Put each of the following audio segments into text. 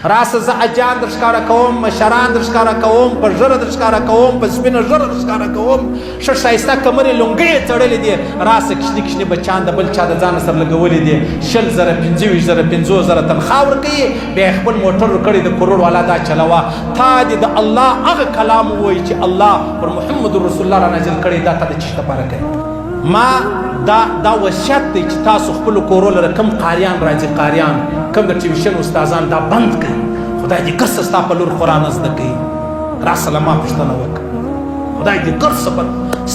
راسه زه اجان در ښکاره کوم، مشران در ښکاره کوم، په ژره در ښکاره کوم، په سپینه ژره در ښکاره کوم، ښه ښایسته کمرې لونګۍ یې تړلې دي، راسه کشني کشني بچان د بل چا د ځانه سره لګولي دي، 20,000 25,000 50,000 تنخوا ورکوي، بیا یې خپل موټر کړی د کروڑ والا دا چلوه. تا دې د الله هغه کلام ووایي چې الله پر محمد رسول الله را نازل کړی، دا تا د چی دپاره کوي؟ ما دا وصیت دی چې تاسو خپلو کورو لره کم قاریان راځي، قاریان کم د ټیوشن استادان دا بند کړي. خدای دې ګرڅه ستا په لور قرآن زده کوي. راسله ما پوښتنه وکړه، خدای دې ګرڅه به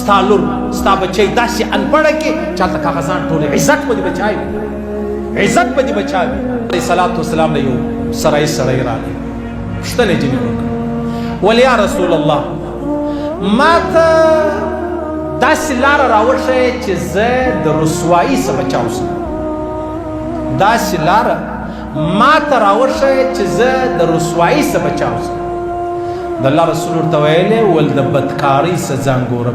ستا لور ستا بچی داسې انپړه کړي چې هلته کاغذان ټولې عزت به دې بچای وي، عزت به دې بچای وي. علیه صلات وسلام نه یو سړی راغی، پوښتنه یې ځینې وکړه، ولې یا رسول الله ما ته داسې لاره راوښیه چې زه د رسوایي څخه بچاو شم. داسې لاره ما ته راوښیه چې زه د رسوایي څخه بچاو شم. د الله رسول ورته ویلې ول د بدکارۍ څه ځان ګوره.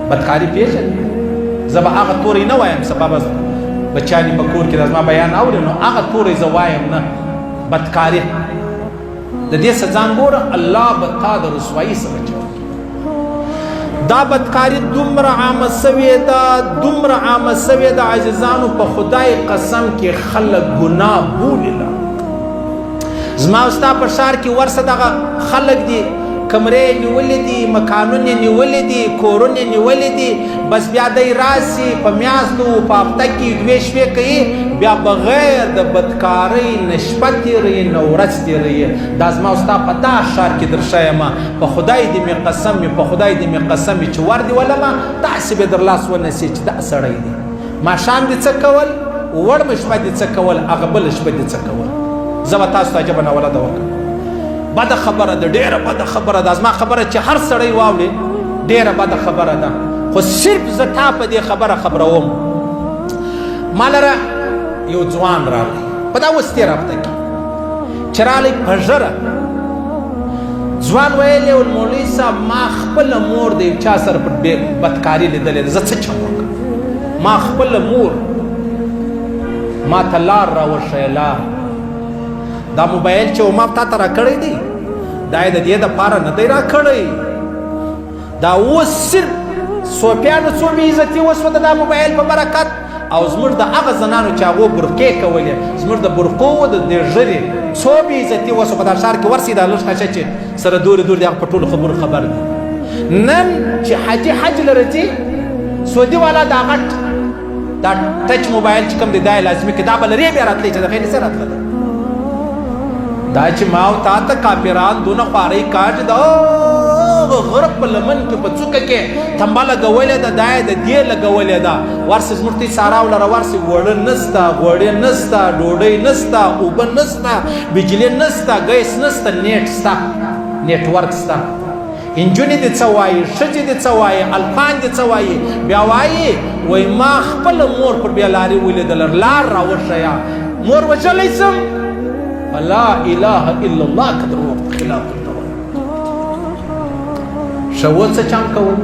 بدکارۍ پېژنې؟ زه به هغه تورې نه وایم، سبا به بچیان په کور کې د زما بیان اوري نو هغه تورې زه وایم نه. بدکاري د دې څه ځان ګوره، الله به تا د رسوایي څخه بچاو. دا بدکاری دومره عامه سوې ده، دومره عامه سوې ده عزیزانو، په خدای قسم کې خلک ګناه بولله. زما او ستا په ښار کې ورسه دغه خلک دي، کمرې نیولې دي، مکانونه نیولې دي، کورونه نیولې دي، بس بیا دی راسي په میاشتو په هفته کې 2 شپې کوي، بیا بغیر د بدکارۍ نه شپه تېروي نه ورځ تېروي. دا زما او ستا په دا ښار کې در ښیمه، په خدای دې مې قسم وي، په خدای دې مې قسم وي چې ور دې ولمه داسې به در لاس ونیسي چې دا سړی دی. ماښام دې څه کول، وړمه شپه دې څه کول، هغه بله شپه دې څه کول. زه به تاسو ته عجبه نولده وکړم. بده خبره ده، ډېره بده خبره ده. زما خبره چې هر سړی واوري ډېره بده خبره ده، خو صرف زه تا په دې خبره خبروم. ما لره یو ځوان راغی په دا اوس تېره هفته کې چې راغلی په ژره. ځوان ویلی ول مولوي صاحب ما خپله مور د یو چا سره په بدکاري لیدلې ده، زه څه چم وکړم؟ ما خپله مور ما ته لار راوښیه، لار. دا موبایل چې ما تا ته راکړی دی دا یې د دې دپاره نه دی راکړی. دا اوس صرف صوفیانو څو بې عزتي وشوه د دا موبایل په برکت، او زموږ د هغه زنانو چې هغو برقې کولې، زموږ د برقو د دې ژرې څو بې عزتي وشوه په دا ښار کې. ورسئ دا لږ خشه چې سره دورې د هغه په ټولو خبرو خبر دي. نن چې حاجي حج لره ځي، سعودي والا دا غټ دا ټچ موبایل چې کوم دی دا یې لازمي کړي، دا به لرې بیا راتلی چې د خیر څه راتله. دا چې ما او تا ته کاپیران دونه خوارۍ کار چې د غرب په لمن کې په څوکه کې تنبه لګولې ده، دا یې د دې لګولې ده. ورسې زموږ ته یې سارا ولره، ورسې وړه نسته، غوړې نسته، ډوډۍ نسته، اوبه نسته، بجلې نسته، ګیس نسته، نیټ سته، نیټورک سته. انجونې دې څه وایي، ښځې دې څه وایي، الفان دې څه وایي، بیا وایي وایي ما خپله مور پر بیا لارې ولیدله، لار راوښیه. مور وژلی سم؟ لا اله الا الله که در وخت خلاف ورته وایي. ښه اوس څه چم کول؟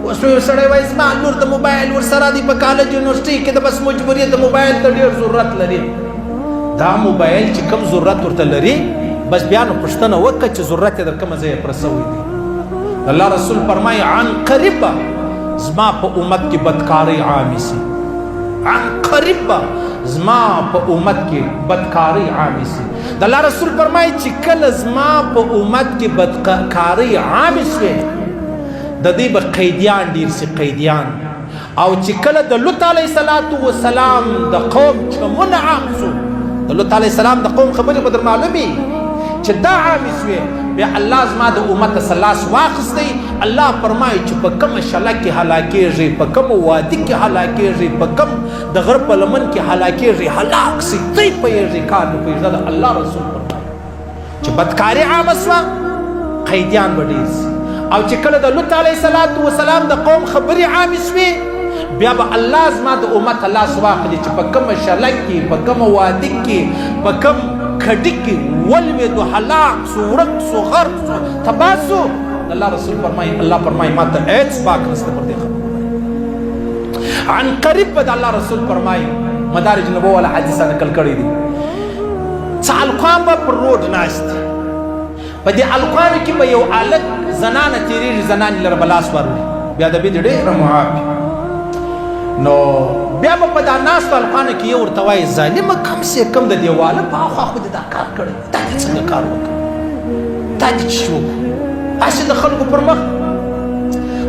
اوس یو سړی وایي زما لور د موبایل ورسره دی په کالج یونیورسټۍ کې، د بس مجبوري د موبایل ته ډېر ضرورت لري. دا موبایل چې کوم ضرورت ورته لري، بس بیا نو پوښتنه وکړه چې ضرورت یې در کومه ځای پوره سوی دی. الله رسول فرمایي عن قریبه زما په امت کې بدکارۍ عامې سي. عن قریبه زما په امت کې بدکارۍ عامې سي. د الله رسول فرمایي چې کله زما په امت کې بدکارۍ عامې شوې، د دې به قیدیان ډېر سي، قیدیان. او چې کله د لوط علیه السلام د قوم چمونه عام شو، د لوط علیه السلام د قوم خبرې به در معلومې چې دا عامې شوې، بیا الله زما د امت څخه لاس واخیستی. الله فرمایي چې په کومه شله کې هلاکېږي، په کومه وادي کې هلاکېږي، په کوم د غره په لمن کې هلاکېږي، هلاک سي، تی پوهېږي کار نه پوهېږي. دا د الله رسول فرمایي چې بدکاري عامه شوه، قیدیان به ډېر سي. او چې کله د لوط علیه السلام د قوم خبرې عامې شوې، بیا به الله زما د امت لاس واخلي چې په کومه شله کې، په کومه وادي کې، په کوم کډي کې ولوېدو، هلاک سو، ورک سو، غرق سو، تباه سو. الله رسول فرمایي، الله فرمایي ما ته هېڅ باک نشته پر دې خبرو. عن قریب به د الله رسول فرمایي، مدارج نبوه والا حدیثه نقل کړی دي. څه الکان به پر روډ ناست دي په دې الکانو کې به یو هلک زنانه تېرېږي زنانې لره به لاس ورولي بیا د بې دې ډېره معافي نو بیا به په دا ناستو الکانو کې یو ورته وایي ظالمه کم سے کم د دې واله په اخوا خو دې دا کار کړی دا دې څنګه کار وکړ دا دې چې وکړو هسې د خلکو پر مخ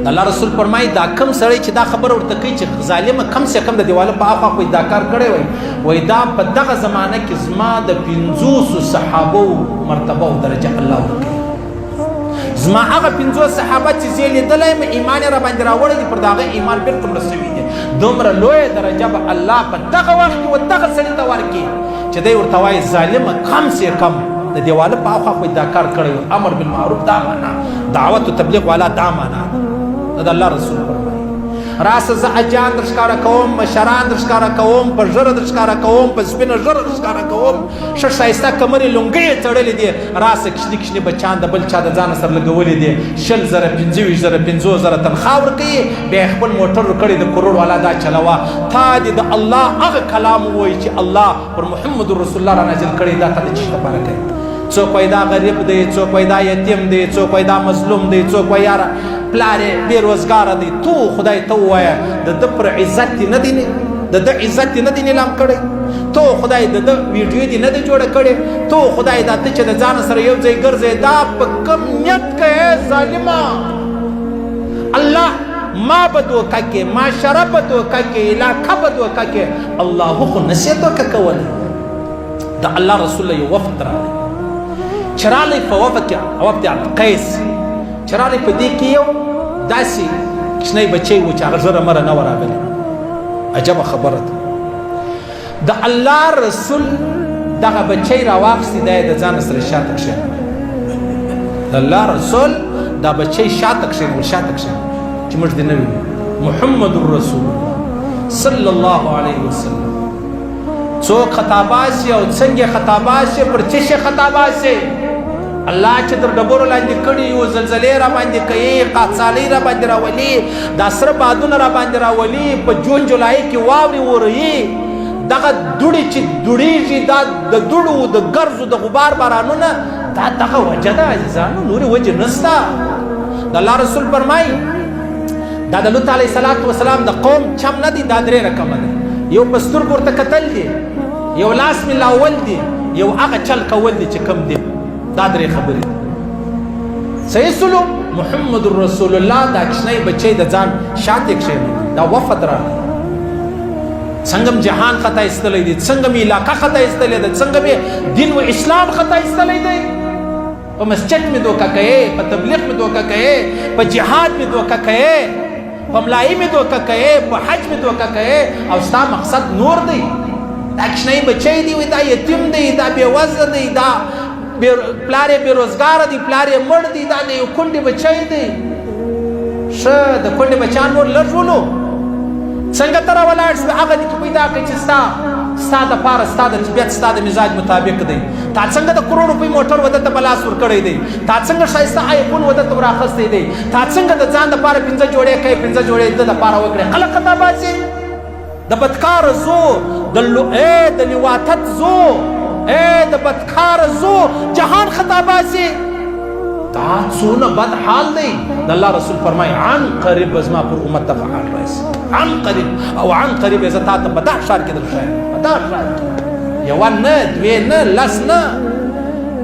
د الله رسول فرمایي دا کم سړی چې دا خبره ورته کوي چې ظالمه کم سے کم د دیواله په اخوا خو دا کار کړی وای دا په دغه زمانه کې زما د 50 صحابو مرتبه او درجه الله ورکوي زما هغه 50 صحابه چې زه لیدلی یم ایمان یې راباندې راوړی دی پر د هغه ایمان بېلکل رسوي دی دومره لویه درجه به الله په دغه وخت کې و دغه سړي ته ورکړي چې دی ورته وایي ظالمه کم سے کم د دیواله په اخوا خو دا کار کړی و امر بالمعروف دا معنا دعوت و تبلیغ والا دا معنا د الله رسول فرمایي راسه زه اجان در ښکاره کوم مشران در ښکاره کوم په ژره در ښکاره کوم په سپینه ژره در ښکاره کوم ښه ښایسته کمرې لونګۍ یې تړلې دي راسه کشني کشني بچان د بل چا د ځانه سره لګولي دي 100 زره 25 زره 50 زره تنخوا ورکوي بیا یې خپل موټر کړی د کروڑ والا دا چلوه تا دې د الله هغه کلام ووایي چې الله پر محمد رسول الله را نازل کړی دا تا د چی لپاره کوي څوک وایي دا غریب دی څوک وایي دا یتیم دی څوک وایي دا مظلوم دی څوک وایي یاره پلار یې بېروزګاره دی تو خدای ته ووایه د ده پر عزت دې نه دی د ده عزت دې نه دی نیلام کړی تو خدای د ده ویډیو دې نه دی جوړه کړې تو خدای دا ته چې د ځانه سره یو ځای ګرځې دا په کم نیت کوې ظالمه الله ما به دوکه کې معاشره به دوکه کې علاقه به دوکه کې الله خو نسې دوکه کولی د الله رسول یو وفد راغی چې راغلی په وفد کې وفد قیس چې راغلی په دې کې یو داسې کوچنی بچی و چې هغه ژره مره نه و راغلی عجبه خبره ده د الله رسول دغه بچی راواخیستی دا یې د ځانه سره شاته کښېنول د الله رسول دا بچی شاته کښېنول شاته کښېنول چې موږ دې نه وینو محمد رسول الله صلی الله علیه وسلم څوک خطاباز شي او څنګه خطاباز شي پر څه شي خطاباز شي الله چې در ډبرو لاندې کړي یو زلزلې را باندې کوي قاڅالۍ را باندې راولي دا سره بادونه را باندې راولي په جون جولای کې واورې وري دغه دوړې چې دوړېږي دا د دوړو د ګرځو د غبار بارانونه دا دغه وجه ده عزیزانو نورې وجه نشته د الله رسول فرمایي دا د لوط علیه السلام د قوم چم نه دی دا 3 رقمه دی یو په سترګو ورته کتل دی یو لاس ملاول دی یو هغه چل کول دی چې کم دی دا 3 خبرې صحیح سلو محمد رسول الله دا کښنی بچی د ځان شاته کښېنوي دا وفد راغی څنګه جهان خطا ایستلی دی څنګه مې علاقه خطا ایستلی ده څنګه مې دین و اسلام خطا ایستلی دی په مسجد مې دوکه کوې په تبلیغ مې دوکه کوې په جهاد مې دوکه کوې په ملایي مې دوکه کوې په حج مې دوکه کوې او ستا مقصد نور دی دا کښنی بچی دی دا یتیم دی دا بېوزله دی دا پلار یې بېروزګاره دی پلار یې مړ دی دا د یو کونډې بچی دی ښه د کونډې بچیان نور لږ ولو څنګه ته راولاړ شوې هغه دې کې پیدا کړې چې ستا دپاره ستا د طبیعت ستا د مزاج مطابق دی تا څنګه د کروڑ روپۍ موټر وده ته په لاس ورکړی دی تا څنګه ښایسته آیفون وده ته وراخیستی دی تا څنګه د ځان دپاره 5 جوړې کوې 5 جوړې د دپاره وکړې خلک خطا باسي د بدکار زو د لواتت زو د بدکار زو جهان خطا باسي دا څونه بد حال دی د الله رسول فرمایي عن قریب زما پر امت دغه حال راسي عن قریب او عن قریب زه تا ته په دغه ښار کې درښایم په دغه ښار کې یوه نه دوې نه لس نه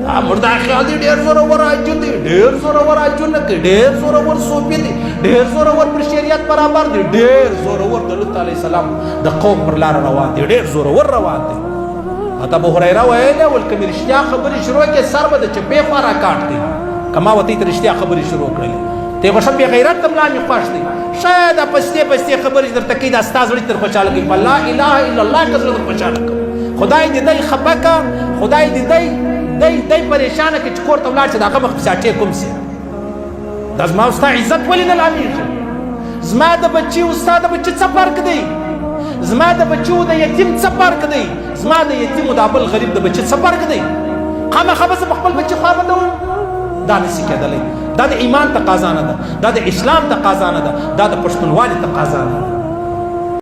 دا مردا خیال دی ډېر زورور اجون دی ډېر زورور اجونه کوي ډېر زورور صوفي دی ډېر زورور پر شریعت برابر دی ډېر زورور د لوط علیه السلام د قوم پر لاره روان دی ډېر زورور روان دی ابو هريره ویل ول کوم رښتیا خبرې شروع کې سر به د چپې خوا راکاټ دی کما وتی ته رښتیا خبرې شروع کړلې ته غوښه بې غیرت ته ملا مې خوښ دی شاید پسته خبرې درته کوي دا ستا زړه تر خوشحاله کوي لا اله الا الله که زړه خوشحاله کوي خدای دې دی خفه که خدای دې دی پریشانه کړي چې کور ته ولاړ شي د هغه مخ پساټې کوم سي دا زما او ستا عزت ولې نه لامېږي زما د بچي او ستا د بچي څه فرق دی زما د بچو د یتیم څه فرق دی زما د یتیم او د بل غریب د بچي څه فرق دی خامخا به زه په خپل بچي خوا بدوم دا نشي کېدلی دا د ایمان تقاضا نه ده دا د اسلام تقاضا نه ده دا د پښتونوالي تقاضا نه ده